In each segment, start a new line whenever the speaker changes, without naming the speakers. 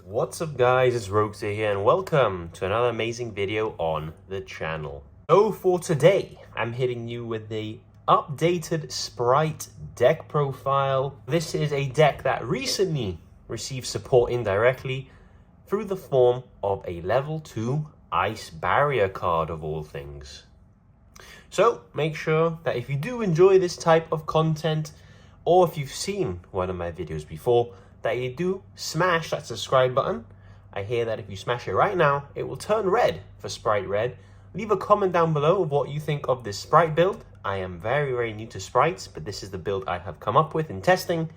What's up guys, it's Rogueser here and welcome to another amazing video on the channel. So for today, I'm hitting you with the updated Spright deck profile. This is a deck that recently received support indirectly through the form of a level 2 Ice Barrier card of all things. So make sure that if you do enjoy this type of content, or if you've seen one of my videos before, that you do smash that subscribe button. I hear that if you smash it right now, it will turn red for Spright Red. Leave a comment down below of what you think of this Spright build. I am very new to Sprites, but this is the build I have come up with in testing.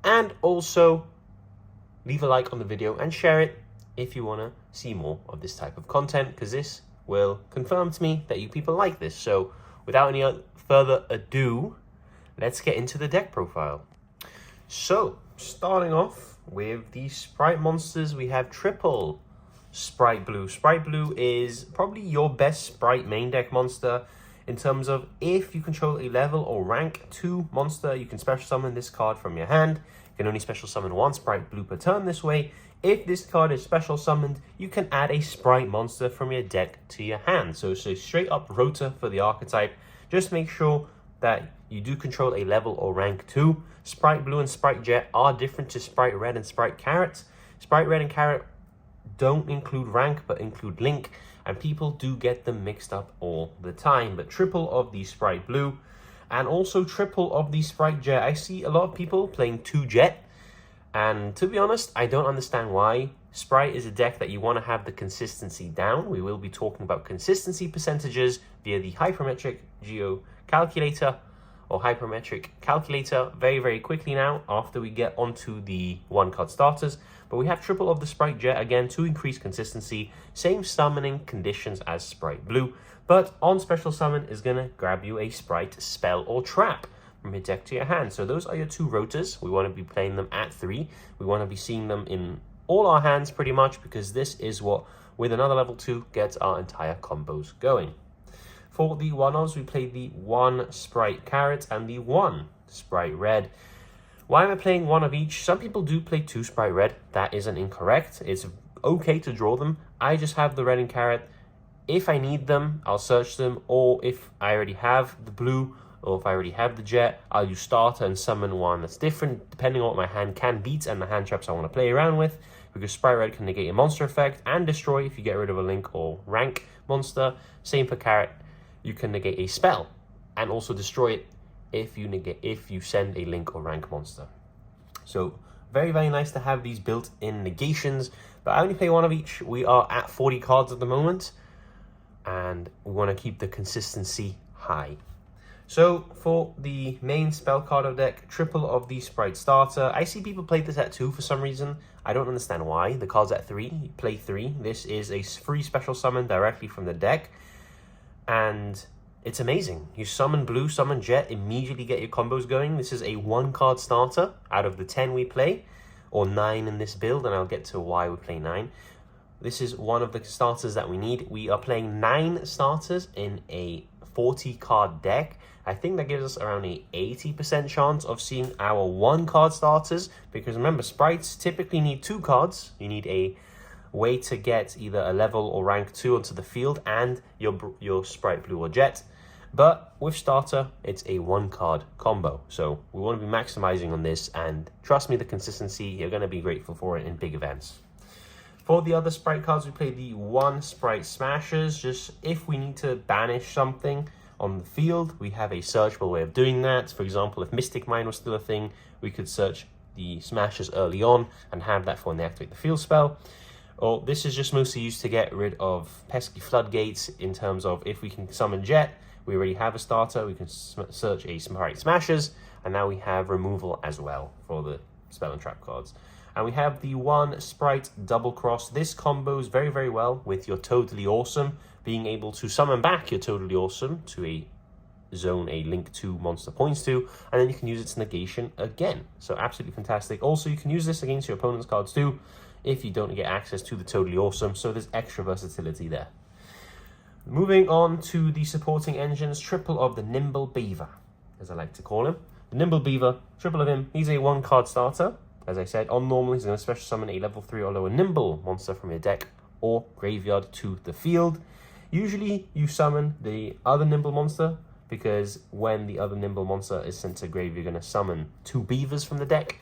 And also, leave a like on the video and share it if you want to see more of this type of content, because this will confirm to me that you people like this. So without any further ado, let's get into the deck profile. So, starting off with the Spright monsters, we have triple Spright Blue. Spright Blue is probably your best Spright main deck monster in terms of if you control a level or rank 2 monster, you can special summon this card from your hand. You can only special summon one Spright Blue per turn this way. If this card is special summoned, you can add a Spright monster from your deck to your hand. So it's a straight up rota for the archetype. Just make sure that you do control a level or rank 2. Spright Blue and Spright Jet are different to Spright Red and Spright Carrot. Spright Red and Carrot don't include rank but include link, and people do get them mixed up all the time. But triple of the Spright Blue and also triple of the Spright Jet. I see a lot of people playing 2 Jet, and to be honest, I don't understand why. Spright is a deck that you want to have the consistency down. We will be talking about consistency percentages via the hypermetric Yugioh calculator or hypermetric calculator very quickly now after we get onto the 1-card starters. But we have triple of the Spright Jet again to increase consistency. Same summoning conditions as Spright Blue, but on special summon is going to grab you a Spright spell or trap from your deck to your hand. So those are your 2 rotas. We want to be playing them at 3. We want to be seeing them in all our hands pretty much, because this is what, with another level 2, gets our entire combos going. For the one-offs, we played the 1 Spright Carrot and the 1 Spright Red. Why am I playing 1 of each? Some people do play 2 Spright Red. That isn't incorrect. It's okay to draw them. I just have the Red and Carrot. If I need them, I'll search them, or if I already have the Blue, or if I already have the Jet, I'll use starter and summon one that's different, depending on what my hand can beat and the hand traps I want to play around with, because Spright Red can negate a monster effect and destroy if you get rid of a link or rank monster. Same for Carrot. You can negate a spell and also destroy it if you send a link or rank monster. So very nice to have these built-in negations, but I only play 1 of each. We are at 40 cards at the moment, and we want to keep the consistency high. So for the main spell card of deck, triple of the Spright starter. I see people play this at 2 for some reason. I don't understand why. The card's at 3. You play 3. This is a free special summon directly from the deck, and it's amazing. You summon Blue, summon Jet, immediately get your combos going. This is a 1-card starter out of the 10 we play, or 9 in this build, and I'll get to why we play 9. This is one of the starters that we need. We are playing 9 starters in a 40-card deck. I think that gives us around a 80% chance of seeing our 1-card starters, because remember, Sprites typically need 2 cards. You need a way to get either a level or rank 2 onto the field and your Spright Blue or Jet. But with starter, it's a 1-card combo. So we want to be maximizing on this, and trust me, the consistency, you're going to be grateful for it in big events. For the other Spright cards, we play the 1 Spright Smashers. Just if we need to banish something on the field, we have a searchable way of doing that. For example, if Mystic Mine was still a thing, we could search the Smashers early on and have that for when they activate the field spell. Or this is just mostly used to get rid of pesky floodgates, in terms of if we can summon Jet, we already have a starter, we can search a Spright Smashers, and now we have removal as well for the spell and trap cards. And we have the 1 Spright Double Cross. This combos very well with your Totally Awesome, being able to summon back your Totally Awesome to a zone a link to monster points to, and then you can use its negation again. So absolutely fantastic. Also, you can use this against your opponent's cards too, if you don't get access to the Totally Awesome, so there's extra versatility there. Moving on to the supporting engines, triple of the Nimble Beaver, as I like to call him. The Nimble Beaver, triple of him. He's a 1-card starter. As I said, on normal, he's going to special summon a level 3 or lower Nimble monster from your deck or graveyard to the field. Usually, you summon the other Nimble monster, because when the other Nimble monster is sent to grave, you're going to summon 2 beavers from the deck.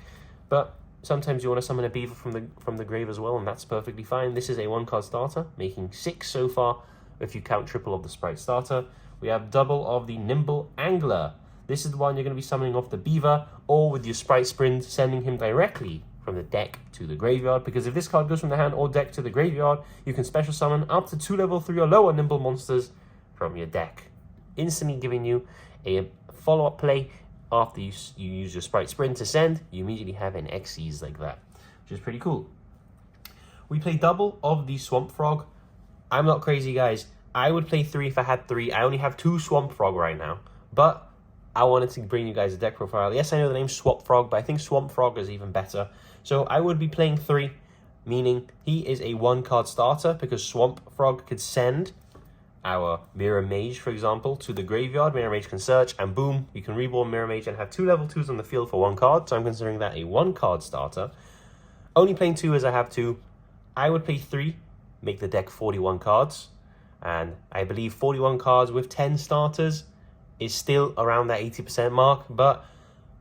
But sometimes you want to summon a beaver from the grave as well, and that's perfectly fine. This is a 1-card starter, making 6 so far if you count triple of the Spright starter. We have double of the Nimble Angler. This is the one you're going to be summoning off the beaver, or with your Spright Sprint, sending him directly from the deck to the graveyard, because if this card goes from the hand or deck to the graveyard, you can special summon up to 2 level 3 or lower Nimble monsters from your deck, instantly giving you a follow-up play. After you use your Spright Sprint to send, you immediately have an Xyz like that, which is pretty cool. We play double of the Swamp Frog. I'm not crazy, guys. I would play 3 if I had 3. I only have 2 Swamp Frog right now, but I wanted to bring you guys a deck profile. Yes, I know the name Swamp Frog, but I think Swamp Frog is even better. So I would be playing 3, meaning he is a 1-card starter, because Swamp Frog could send our Mirror Mage, for example, to the graveyard. Mirror Mage can search, and boom, you can reborn Mirror Mage and have 2 level 2s on the field for 1 card. So I'm considering that a 1-card starter. Only playing 2 as I have 2. I would play 3, make the deck 41 cards. And I believe 41 cards with 10 starters is still around that 80% mark. But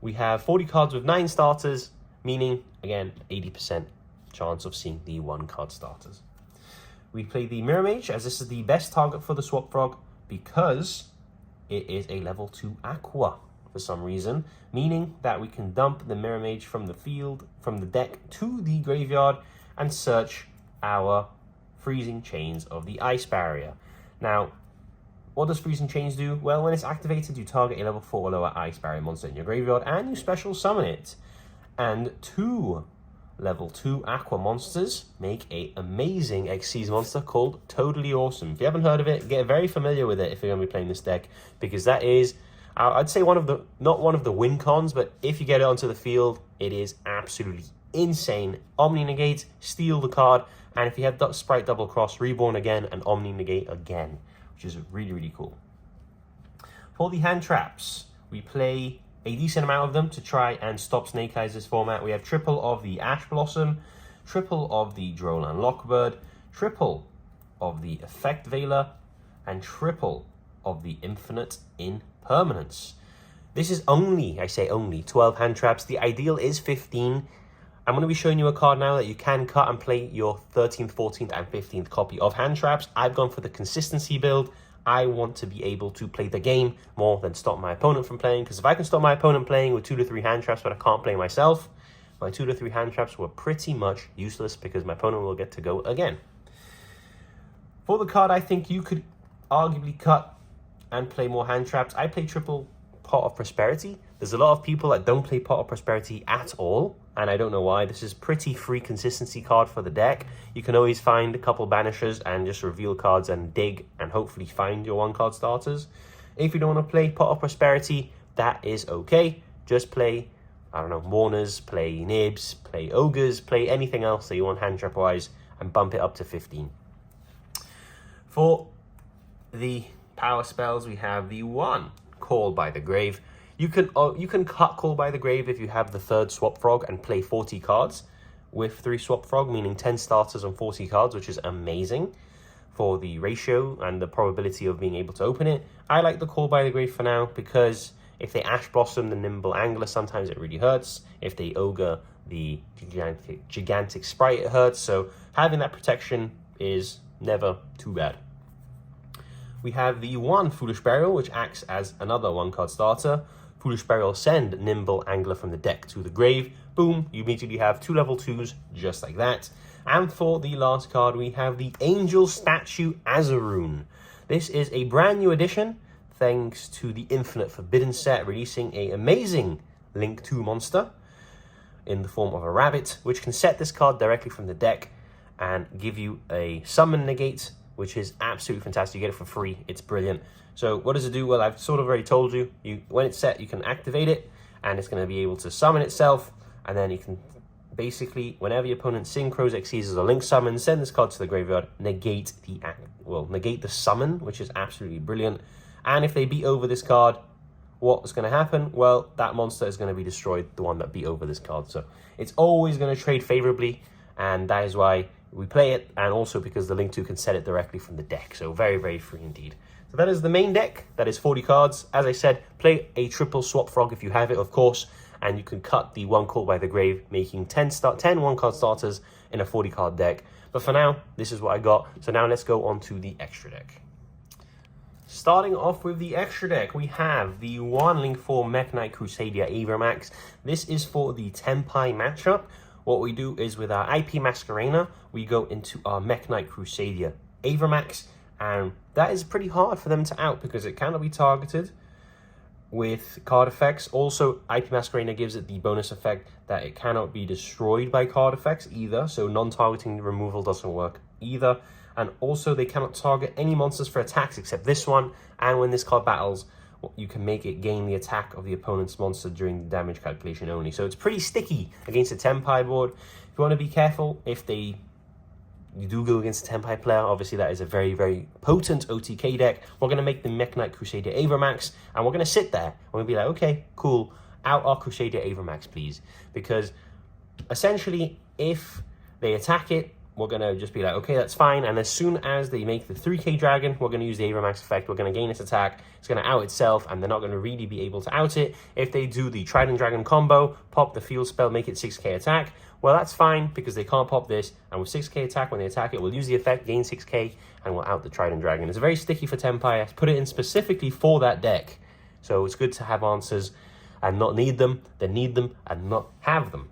we have 40 cards with 9 starters, meaning, again, 80% chance of seeing the 1-card starters. We play the Mirror Mage, as this is the best target for the Swamp Frog, because it is a level 2 Aqua for some reason, meaning that we can dump the Mirror Mage from the field, from the deck to the graveyard, and search our Freezing Chains of the Ice Barrier. Now, what does Freezing Chains do? Well, when it's activated, you target a level 4 or lower Ice Barrier monster in your graveyard, and you special summon it. And 2 level 2 Aqua monsters make an amazing Xyz monster called Totally Awesome. If you haven't heard of it, get very familiar with it if you're going to be playing this deck, because that is, I'd say not one of the win cons, but if you get it onto the field, it is absolutely insane. Omni Negate, steal the card, and if you have Spright Double Cross, reborn again, and Omni Negate again, which is really, really cool. For the hand traps, we play a decent amount of them to try and stop Snake Eyes this format. We have triple of the Ash Blossom, triple of the Drolan Lockbird, triple of the Effect Veiler, and triple of the Infinite Impermanence. This is only, I say only, 12 hand traps. The ideal is 15. I'm going to be showing you a card now that you can cut and play your 13th, 14th, and 15th copy of hand traps. I've gone for the consistency build. I want to be able to play the game more than stop my opponent from playing, because if I can stop my opponent playing with 2 to 3 hand traps but I can't play myself, my 2 to 3 hand traps were pretty much useless, because my opponent will get to go again. For the card I think you could arguably cut and play more hand traps, I play triple Pot of Prosperity. There's a lot of people that don't play Pot of Prosperity at all, and I don't know why. This is pretty free consistency card for the deck. You can always find a couple banishers and just reveal cards and dig and hopefully find your 1-card starters. If you don't want to play Pot of Prosperity, that is okay. Just play, I don't know, Mourners, play Nibs, play Ogres, play anything else that you want hand trap wise, and bump it up to 15. For the power spells, we have the 1, Call by the Grave. You can cut Call by the Grave if you have the 3rd Swap Frog and play 40 cards with 3 Swap Frog, meaning 10 starters on 40 cards, which is amazing for the ratio and the probability of being able to open it. I like the Call by the Grave for now, because if they Ash Blossom the Nimble Angler, sometimes it really hurts. If they Ogre the gigantic Spright, it hurts. So having that protection is never too bad. We have the 1 Foolish Burial, which acts as another 1-card starter. Foolish Burial, send Nimble Angler from the deck to the grave. Boom, you immediately have 2 level 2s just like that. And for the last card, we have the Angel Statue Azaroon. This is a brand new addition, thanks to the Infinite Forbidden set releasing an amazing Link 2 monster in the form of a rabbit, which can set this card directly from the deck and give you a Summon Negate, which is absolutely fantastic. You get it for free. It's brilliant. So what does it do? Well, I've sort of already told you. When it's set, you can activate it, and it's going to be able to summon itself, and then you can basically, whenever your opponent synchros, Xyzes, or Link summons, send this card to the graveyard, negate the will negate the summon, which is absolutely brilliant. And if they beat over this card, what's going to happen? Well, that monster is going to be destroyed, the one that beat over this card. So it's always going to trade favorably, and that is why we play it, and also because the Link 2 can set it directly from the deck. So very, very free indeed. So that is the main deck. That is 40 cards. As I said, play a triple swap frog if you have it, of course, and you can cut the one called by the grave, making 10 one-card starters in a 40-card deck. But for now, this is what I got. So now let's go on to the extra deck. Starting off with the extra deck, we have the 1 Link 4 Mech Knight Crusader Avramax. This is for the Tenpai matchup. What we do is with our IP Masquerena, we go into our Mech Knight Crusader Avramax, and that is pretty hard for them to out because it cannot be targeted with card effects. Also, IP Masquerena gives it the bonus effect that it cannot be destroyed by card effects either, so non-targeting removal doesn't work either. And also, they cannot target any monsters for attacks except this one. And when this card battles, you can make it gain the attack of the opponent's monster during the damage calculation only. So it's pretty sticky against a Tenpai board. If you want to be careful, if you do go against a Tenpai player, obviously that is a very, very potent OTK deck. We're going to make the Mech Knight Crusader Avramax, and we're going to sit there. We're going to be like, okay, cool, out our Crusader Avramax, please. Because essentially, if they attack it, we're going to just be like, okay, that's fine. And as soon as they make the 3k dragon, we're going to use the Avramax effect. We're going to gain its attack. It's going to out itself, and they're not going to really be able to out it. If they do the Trident Dragon combo, pop the field spell, make it 6k attack, well, that's fine because they can't pop this. And with 6k attack, when they attack it, we'll use the effect, gain 6k, and we'll out the Trident Dragon. It's very sticky for Tenpai. I put it in specifically for that deck. So it's good to have answers and not need them, then need them and not have them.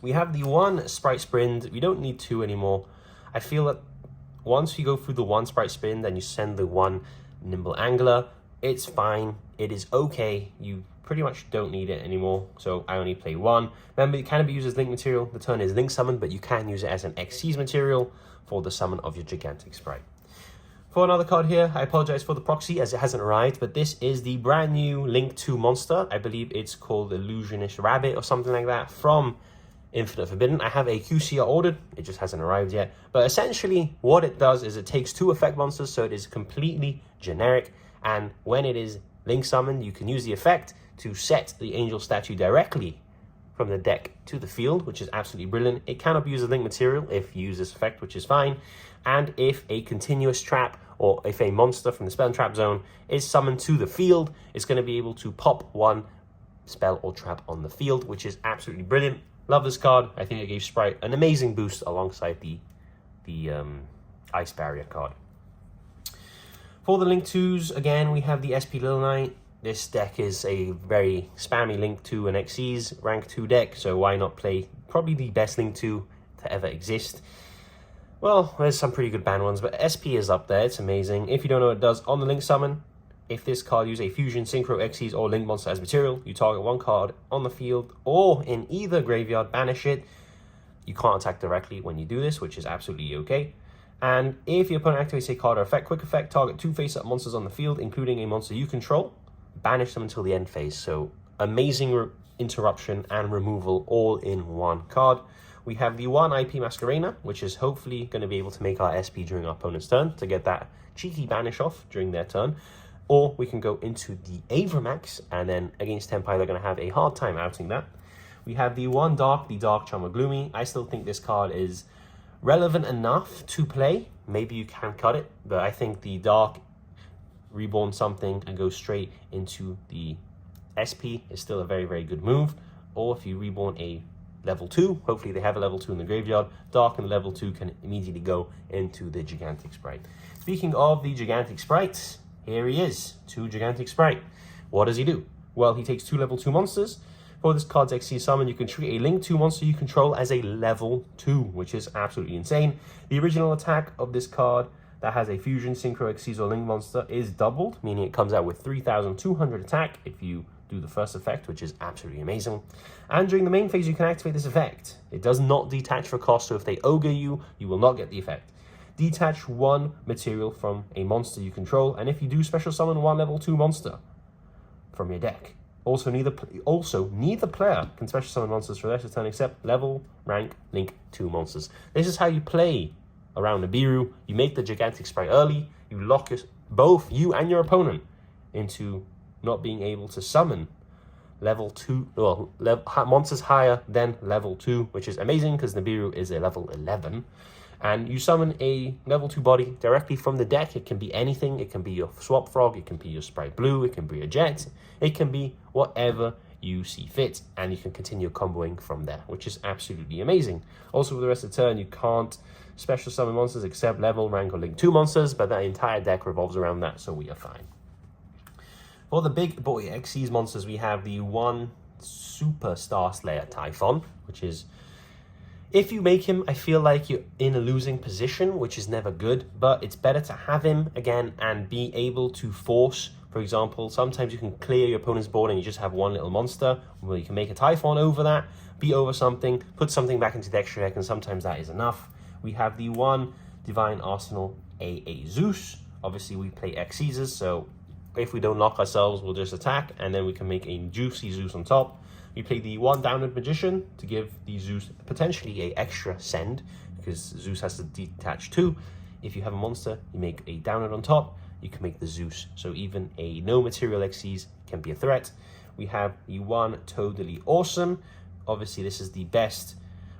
We have the 1 Spright Sprint. We don't need 2 anymore. I feel that once you go through the 1 Spright Sprint and you send the 1 Nimble Angler, it's fine. It is okay. You pretty much don't need it anymore. So I only play 1. Remember, it can be used as Link material. The turn is Link Summon, but you can use it as an Xyz material for the summon of your Gigantic Spright. For another card here, I apologize for the proxy as it hasn't arrived, but this is the brand new Link 2 monster. I believe it's called Illusionist Rabbit or something like that from Infinite Forbidden. I have a QCR ordered, it just hasn't arrived yet. But essentially what it does is it takes 2 effect monsters, so it is completely generic. And when it is Link summoned, you can use the effect to set the angel statue directly from the deck to the field, which is absolutely brilliant. It cannot be used as Link material if you use this effect, which is fine. And if a continuous trap or if a monster from the spell and trap zone is summoned to the field, it's going to be able to pop 1 spell or trap on the field, which is absolutely brilliant. Love this card. I think it gave Spright an amazing boost alongside the Ice Barrier card. For the Link 2s, again, we have the SP Little Knight. This deck is a very spammy Link 2 and Xyz rank 2 deck, so why not play probably the best Link 2 to ever exist? Well, there's some pretty good ban ones, but SP is up there. It's amazing. If you don't know what it does, on the Link Summon, if this card uses a Fusion, Synchro, Xyz, or Link monster as material, you target 1 card on the field or in either graveyard, banish it. You can't attack directly when you do this, which is absolutely okay. And if your opponent activates a card or effect, quick effect, target 2 face-up monsters on the field, including a monster you control, banish them until the end phase. So amazing interruption and removal all in 1 card. We have the 1 IP Masquerena, which is hopefully going to be able to make our SP during our opponent's turn to get that cheeky banish off during their turn. Or we can go into the Avramax, and then against Tenpai, they're going to have a hard time outing that. We have the 1 Dark, the Dark Charmer Gloomy. I still think this card is relevant enough to play. Maybe you can cut it, but I think the Dark reborn something and go straight into the SP is still a very, very good move. Or if you reborn a level 2, hopefully they have a level 2 in the graveyard, Dark and level 2 can immediately go into the Gigantic Spright. Speaking of the Gigantic Sprites, here he is, 2 Gigantic Spright. What does he do? Well, he takes 2 level 2 monsters. For this card's Xyz summon, you can treat a Link 2 monster you control as a level 2, which is absolutely insane. The original attack of this card that has a Fusion, Synchro, Xyz, or Link monster is doubled, meaning it comes out with 3,200 attack if you do the first effect, which is absolutely amazing. And during the main phase, you can activate this effect. It does not detach for cost, so if they ogre you, you will not get the effect. Detach 1 material from a monster you control, and if you do special summon 1 level 2 monster from your deck. Also, neither player can special summon monsters for the rest of the turn except level, rank, Link 2 monsters. This is how you play around Nibiru, you make the gigantic Spright early, you lock both you and your opponent into not being able to summon level 2, well, monsters higher than level 2, which is amazing because Nibiru is a level 11. And you summon a level 2 body directly from the deck. It can be anything. It can be your Swap Frog, it can be your Spright Blue, it can be a Jet, it can be whatever you see fit, and you can continue comboing from there, which is absolutely amazing. Also, for the rest of the turn, you can't special summon monsters except level, rank, or link 2 monsters, but that entire deck revolves around that, so we are fine. For the big boy Xyz monsters, we have the 1 Super Star Slayer Typhon, which is, if you make him, I feel like you're in a losing position, which is never good, but it's better to have him again and be able to force. For example, sometimes you can clear your opponent's board and you just have one little monster, where you can make a Typhon over that, be over something, put something back into the extra deck, and sometimes that is enough. We have the 1 Divine Arsenal AA Zeus. Obviously, we play Xyzes, so if we don't lock ourselves, we'll just attack, and then we can make a juicy Zeus on top. We play the 1 Downward Magician to give the Zeus potentially a extra send, because Zeus has to detach 2. If you have a monster, you make a Downward on top, you can make the Zeus. So even a no material Xyz can be a threat. We have the 1 Totally Awesome. Obviously, this is the best.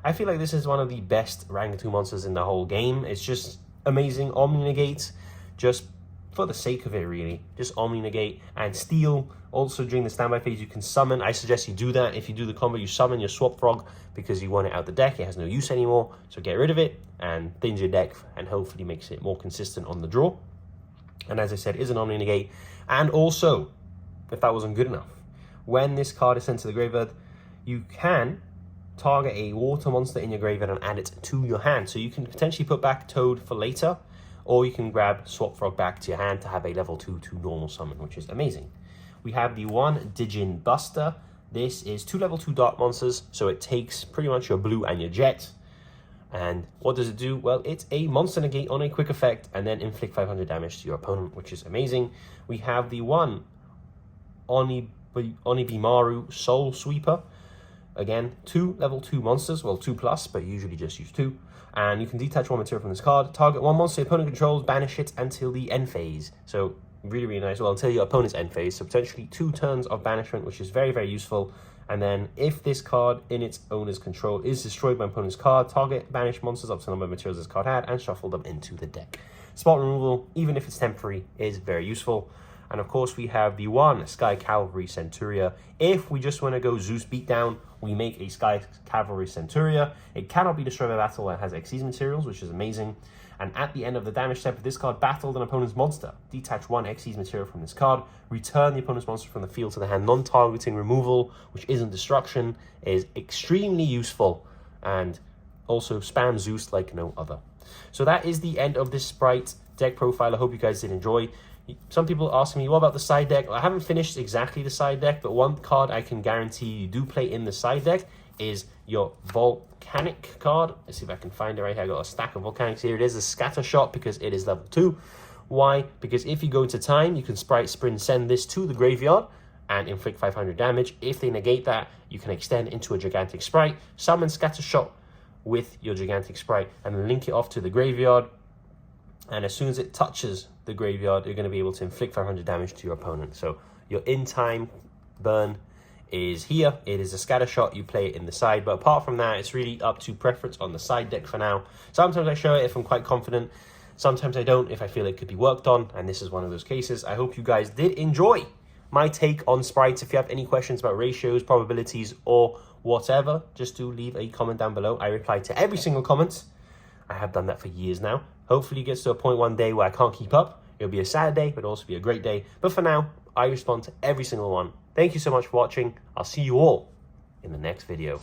I feel like this is one of the best rank 2 monsters in the whole game. It's just amazing. Omni Negate, just for the sake of it, really. Just Omni Negate and Steal. Also, during the standby phase, you can summon. I suggest you do that. If you do the combo, you summon your Swap Frog because you want it out the deck. It has no use anymore. So get rid of it and thins your deck, and hopefully makes it more consistent on the draw. And as I said, is an Omni Negate. And also, if that wasn't good enough, when this card is sent to the graveyard, you can target a water monster in your graveyard and add it to your hand. So you can potentially put back Toad for later, or you can grab Swap Frog back to your hand to have a level 2 normal summon, which is amazing. We have the 1 Digin Buster. This is 2 level 2 Dark monsters, so it takes pretty much your blue and your jet. And what does it do? Well, it's a monster negate on a quick effect, and then inflict 500 damage to your opponent, which is amazing. We have the 1 Onibimaru Soul Sweeper. Again, 2 level 2 monsters, well 2+, but usually just use 2. And you can detach 1 material from this card, target 1 monster your opponent controls, banish it until the end phase. So really, really nice. Well, until your opponent's end phase, so potentially 2 turns of banishment, which is very, very useful. And then if this card in its owner's control is destroyed by opponent's card, target banish monsters up to the number of materials this card had and shuffle them into the deck. Spot removal, even if it's temporary, is very useful. And of course, we have the 1 Sky Cavalry Centuria. If we just want to go Zeus Beatdown, we make a Sky Cavalry Centuria. It cannot be destroyed by battle and has Xyz materials, which is amazing. And at the end of the damage step, if this card battled an opponent's monster, detach 1 Xyz material from this card, return the opponent's monster from the field to the hand. Non-targeting removal, which isn't destruction, is extremely useful. And also spam Zeus like no other. So that is the end of this Spright deck profile. I hope you guys did enjoy. Some people ask me, what about the side deck? Well, I haven't finished exactly the side deck, but one card I can guarantee you do play in the side deck is your Volcanic card. Let's see if I can find it right here. I got a stack of Volcanics here. It is a Scatter Shot because it is level 2. Why? Because if you go into time, you can Spright Sprint send this to the graveyard and inflict 500 damage. If they negate that, you can extend into a Gigantic Spright, summon Scatter Shot with your Gigantic Spright, and link it off to the graveyard. And as soon as it touches the graveyard, you're going to be able to inflict 500 damage to your opponent. So your in-time burn is here. It is a Scatter Shot. You play it in the side. But apart from that, it's really up to preference on the side deck for now. Sometimes I show it if I'm quite confident. Sometimes I don't if I feel it could be worked on. And this is one of those cases. I hope you guys did enjoy my take on Sprites. If you have any questions about ratios, probabilities, or whatever, just do leave a comment down below. I reply to every single comment. I have done that for years now. Hopefully it gets to a point one day where I can't keep up. It'll be a sad day, but also be a great day. But for now, I respond to every single one. Thank you so much for watching. I'll see you all in the next video.